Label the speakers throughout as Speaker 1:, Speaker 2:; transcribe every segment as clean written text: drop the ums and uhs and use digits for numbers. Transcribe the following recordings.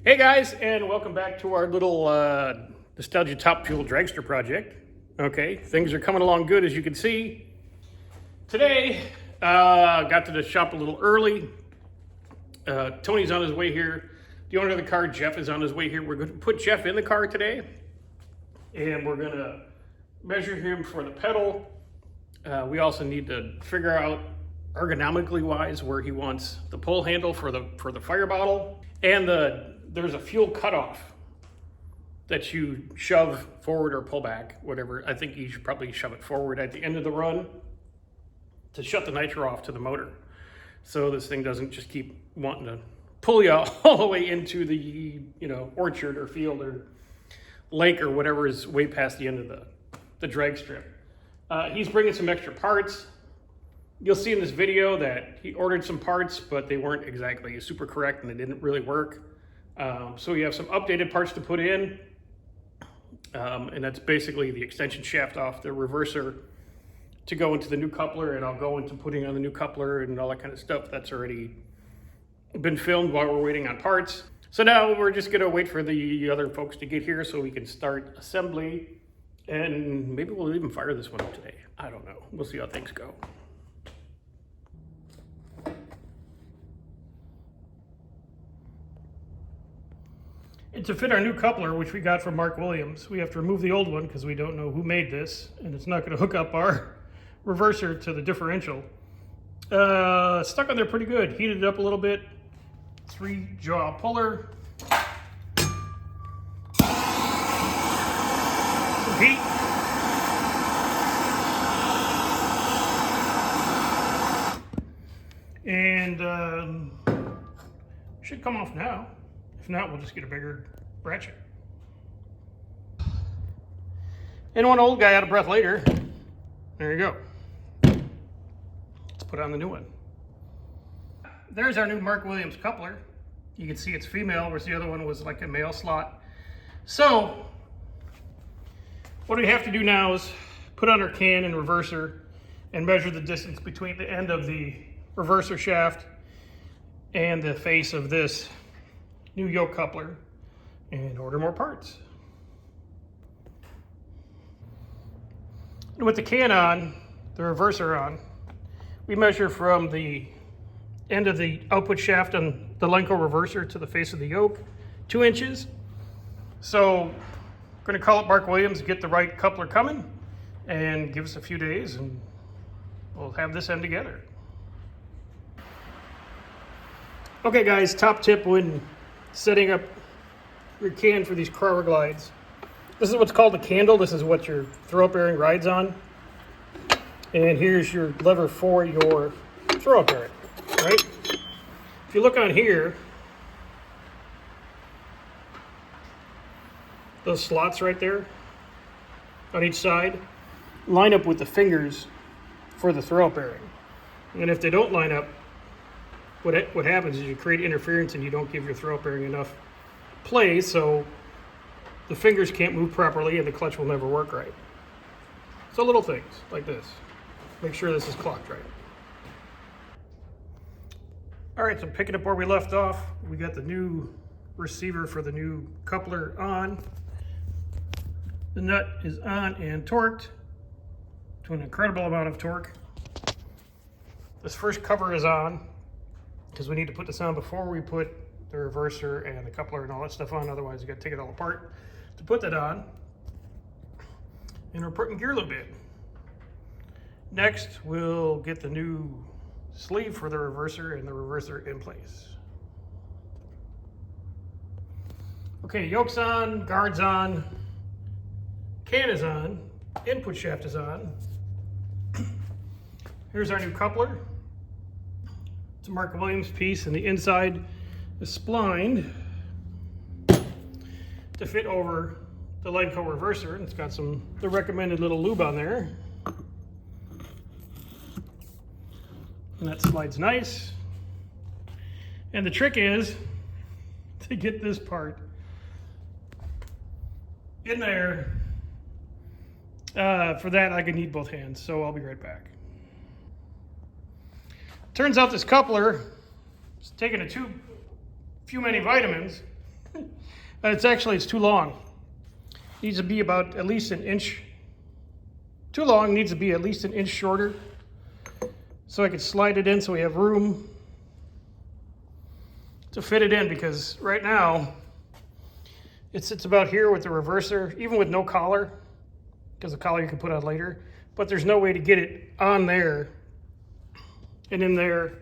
Speaker 1: Hey guys, and welcome back to our little nostalgia top fuel dragster project. Okay, things are coming along good, as you can see. Today, got to the shop a little early. Tony's on his way here. The owner of the car, Jeff, is on his way here. We're going to put Jeff in the car today, and we're going to measure him for the pedal. We also need to figure out, ergonomically wise, where he wants the pull handle for the fire bottle, and there's a fuel cutoff that you shove forward or pull back, whatever. I think you should probably shove it forward at the end of the run to shut the nitro off to the motor, so this thing doesn't just keep wanting to pull you all the way into the orchard or field or lake or whatever is way past the end of the drag strip. He's bringing some extra parts. You'll see in this video that he ordered some parts, but they weren't exactly super correct and they didn't really work. So we have some updated parts to put in, and that's basically the extension shaft off the reverser to go into the new coupler, and I'll go into putting on the new coupler and all that kind of stuff. That's already been filmed while we're waiting on parts. So now we're just gonna wait for the other folks to get here so we can start assembly, and maybe we'll even fire this one up today. I don't know, we'll see how things go. And to fit our new coupler, which we got from Williams, we have to remove the old one because we don't know who made this, and it's not going to hook up our reverser to the differential. Stuck on there pretty good. Heated it up a little bit. 3-jaw puller. Some heat. And should come off now. If not, we'll just get a bigger ratchet. And one old guy out of breath later. There you go. Let's put on the new one. There's our new Williams coupler. You can see it's female, whereas the other one was like a male slot. So, what we have to do now is put on our can and reverser and measure the distance between the end of the reverser shaft and the face of this new yoke coupler and order more parts. And with the can on, the reverser on, we measure from the end of the output shaft on the Lenco reverser to the face of the yoke, 2 inches. So I'm going to call up Williams, get the right coupler coming, and give us a few days and we'll have this end together. Okay guys, top tip when setting up your can for these crawler glides. This is what's called a candle. This is what your throw bearing rides on. And here's your lever for your throw bearing, right? If you look on here, those slots right there on each side line up with the fingers for the throw bearing. And if they don't line up, what happens is you create interference and you don't give your throw bearing enough play, so the fingers can't move properly and the clutch will never work right. So little things like this. Make sure this is clocked right. All right, so picking up where we left off, we got the new receiver for the new coupler on. The nut is on and torqued to an incredible amount of torque. This first cover is on, because we need to put this on before we put the reverser and the coupler and all that stuff on. Otherwise, you got to take it all apart to put that on. And we're putting gear lube in. Next, we'll get the new sleeve for the reverser and the reverser in place. Okay, yoke's on, guard's on, can is on, input shaft is on. Here's our new coupler. It's a Williams piece, and the inside is splined to fit over the Lenco reverser. It's got the recommended little lube on there. And that slides nice. And the trick is to get this part in there. For that, I could need both hands, so I'll be right back. Turns out this coupler is taking few many vitamins, It's too long. Needs to be about at least an inch. Too long, needs to be at least an inch shorter. So I could slide it in so we have room to fit it in, because right now it sits about here with the reverser, even with no collar, because the collar you can put on later, but there's no way to get it on there and in there.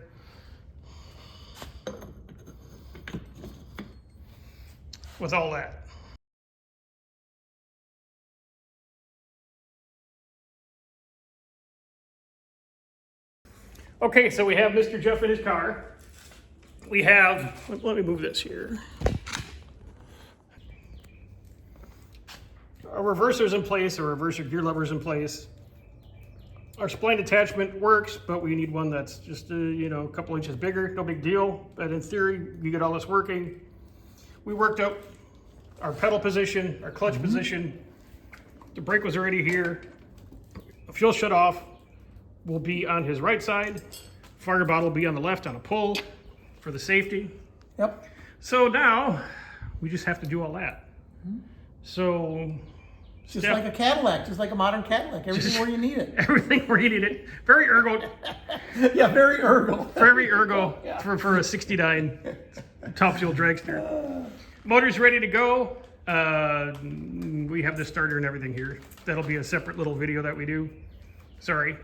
Speaker 1: With all that. Okay, so we have Mr. Jeff in his car. We have, let me move this here. Our reverser's in place, our reverser gear lever's in place. Our spline attachment works, but we need one that's just a couple inches bigger, no big deal. But in theory, you get all this working. We worked out our pedal position, our clutch position. The brake was already here. The fuel shut off will be on his right side. Fire bottle will be on the left on a pull for the safety.
Speaker 2: Yep.
Speaker 1: So now we just have to do all that. So
Speaker 2: just like a Cadillac, just like a modern Cadillac. Everything where you need it.
Speaker 1: Everything where you need it. Very ergo.
Speaker 2: Yeah, very ergo.
Speaker 1: Very ergo for a 69 top fuel dragster. Motor's ready to go. We have the starter and everything here. That'll be a separate little video that we do. Sorry.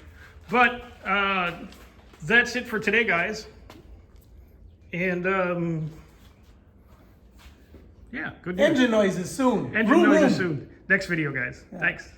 Speaker 1: But that's it for today, guys. And yeah, good news.
Speaker 2: Engine noises soon.
Speaker 1: Engine noises soon. Next video, guys. Yeah. Thanks.